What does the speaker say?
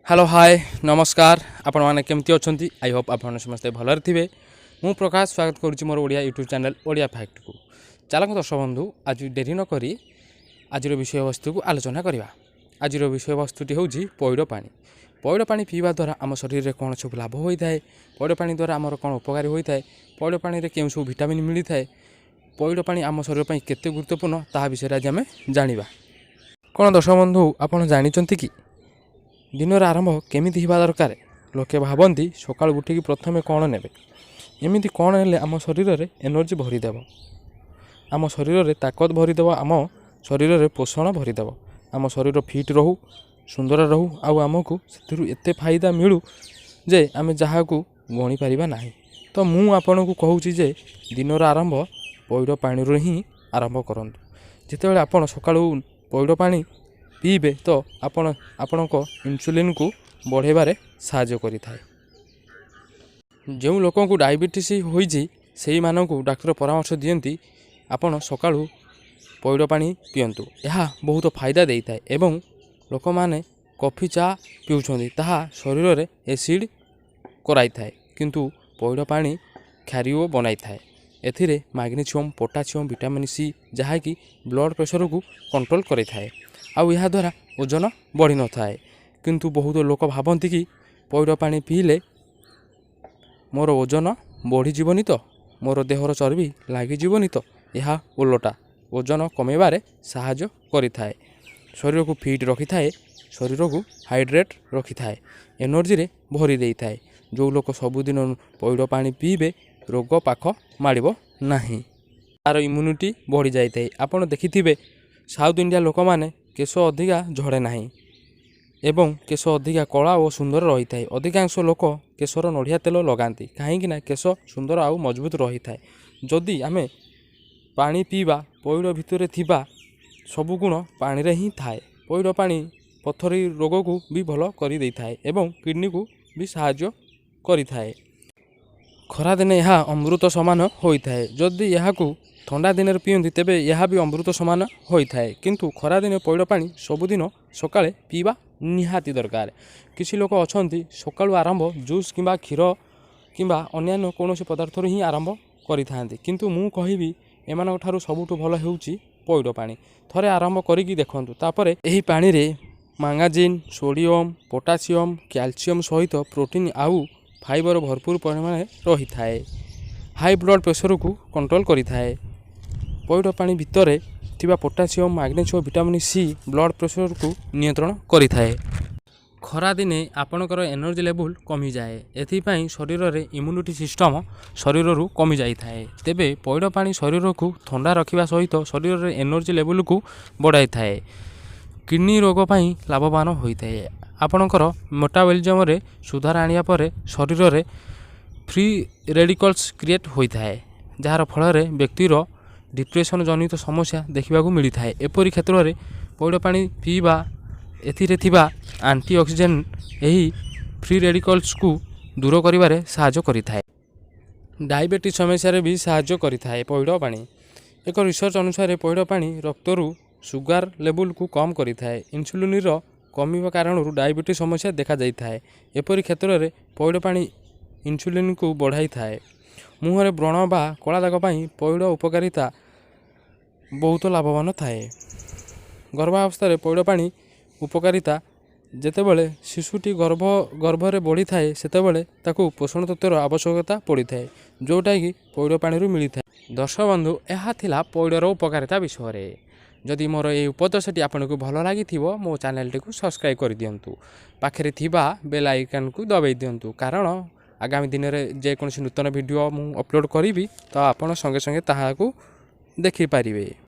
Hello hi नमस्कार आपण मैंने केमती अच्छा आई होप आप समस्ते भलर थे। मु प्रकाश स्वागत करुच्ची मोर Odia YouTube channel Odia fact को। चलत दर्शक बंधु आज डेरी न करी आज विषय वस्तु को आलोचना करवा। आज विषय वस्तुटी हूँ पैड़ पानी। पैड़ पानी पीवा द्वारा आम शरीर में कौन सब लाभ होता है, पैड़ पानी द्वारा आमर कौन उपकारी होता है, पैड़ पानी में क्यों सब भिटामिन मिलता है, पैड़ पानी आम शरीर पर केते गुरुत्वपूर्ण ता विषय आज आम जाना। कौन दर्शक बंधु आपड़ जानते कि दिनर आरंभ केमिति हिबा दरकार। लोके भाबंती सकाळ उठिकी प्रथमे कौन नेबे, एमिति कौन हेले आम शरीर में एनर्जी भरीदेव, आम शरीर में ताकत भरीदेव, आम शरीर में पोषण भरीदेव, आम शरीर फिट रहू सुंदर रहू आमको से एते फायदा मिलू जे आम जहाँ को गणी पारिबा नाही। तो मु आपन को कहूँ जे दिनर आरंभ पैड़ पानी ही आरंभ करंतु। जितेबाला आपन सकाळू पैड़ पानी पीबे तो आपण इंसुलिन को बढ़ेबारे साहाय्य करिथाए। जो लोक को डायबिटीज होइछि सेही मानकु डाक्टर परामर्श दियंती आपण सकाळू पैड़ पानी पियंतु, यह बहुत फायदा देइथाए। एवं लोक माने कॉफी चा पिउछंती ताहा शरीर में एसिड कराइथाए, किंतु पैड़ पानी क्षारीय बनाइथाए। एथिरे मैग्नीशियम पोटासियम विटामिन सी जहाँकि ब्लड प्रेशर को कंट्रोल करिथाए। आउ यह द्वारा ओजन बढ़ी न थाए, किंतु बहुत लोक भाबंती कि पैड़ पानी पीले मोर ओजन बढ़ी जीवनी तो मोर देहर चर्बी लगी जीवनी तो यह उलटा ओजन कमेबारे साहाय्य करिथाए, शरीर को फिट रखि थाए, शरीर को हाइड्रेट रखि थाए, एनर्जी रे भरी देई थाए। जो लोक सबुदिन पैड़ पानी पीबे रोग पाख माड़िबो नाही, तार इम्यूनिटी बढ़ी जाए। आपण देखिथिबे साउथ इंडिया लोक माने केश अधिका झड़े नाही एवं केश अधिका कला और सुंदर रही थाए। अधिकांश लोक केशर नड़िया तेल लगाती कहीं केश सुंदर आउ मजबूत रही थाए। जदि आमे पानी पीवा पैड़ भितर थिबा सबु गुण पानी रे ही थाए। पैड़ पानी पथरी रोग को भी भल कर दे थाए एवं किडनी को भी साहाय्य करि थाए। खरा दिने यह अमृत समान होता है। जदि यह ठंडा दिन पियंती तेबे यह भी अमृत समान होता है, किंतु खरा दिन पैड़ पानी सबुदिन सकाळे पीवा निहाती दरकार। किसी लोक अछंती सकाळु आरंभ जूस किंबा क्षीर किंबा अन्यान्य कौन पदार्थ ही आरंभ करिथांती, किंतु मु कहिबी एमानक ठारू सबुठु भल हेउची पैड़ पानी। थरे आरंभ करिकी देखंतु, तापरे एही पानी रे मैंगाजिन सोडियम पोटासियम कैल्शियम सहित प्रोटीन आउ फाइबर भरपूर परिमाण रही थाए। हाई ब्लड प्रेशर को कंट्रोल करि थाए। पैड़ पानी भितर थिबा potassium magnesium vitamin C blood pressure को नियंत्रण करि थाए। खरा दिने आपणकर एनर्जी लेवल कमी जाए, एथिपाई शरीर रे इम्यूनिटी सिस्टम शरीर रु कमी जाई थाए। तेबे पैड़ पानी शरीर को ठंडा रखिबा सहित शरीर रे एनर्जी लेवल को बढ़ाई थाए। किडनी रोग पाई लाभवान होता है। आपणकर मेटाबॉलिज्म रे सुधार आनिया परे शरीर रे फ्री रेडिकल्स क्रिएट होता है, जार फल व्यक्तिर डिप्रेशन जनित समस्या देखा मिलता है। एपरी क्षेत्र में पैड़ पानी पीवा एथिरे थिबा एंटीऑक्सीडेंट यही फ्री रेडिकल्स को दूर करिबारे साहाय्य करिथाए। डायबिटीज समस्या रे भी साहाय्य करिथाए पैड़ पानी। एक रिसर्च अनुसार पैड़ पानी रक्तरु सुगार लेवल को कम करिथाए। इंसुलिन रो कमिबा कारण डायबिटीज समस्या देखा जाई थाए। एपरी क्षेत्र में पैड़ पानी इंसुलिन को बढ़ाई थाए। मुहरे व्रण बा कला दाग पाई पैड़ उपकारिता बहुत लाभवान थाए। गर्भावस्था पैड़ पानी उपकारिता जेतेबेले शिशुटी गर्भरे बढ़ी थाए सेतेबेले ताकू पोषण तत्वर आवश्यकता पड़ी थाए, जोटा कि पैड़ पानी मिली थाए। दर्शक बंधु यह थिला पैड़र उपकारिता विषय। जदि मोर ये उपदेशटी आपको भल लगी मो चैनल टी सब्सक्राइब कर दिंतु, पाखे थिबा बेल आइकन को दबाई दिंतु, कारण आगामी दिन में जेकोसी नूतन वीडियो मु अपलोड करी तो आप संगे संगे ताहाकू देखि पारिबे।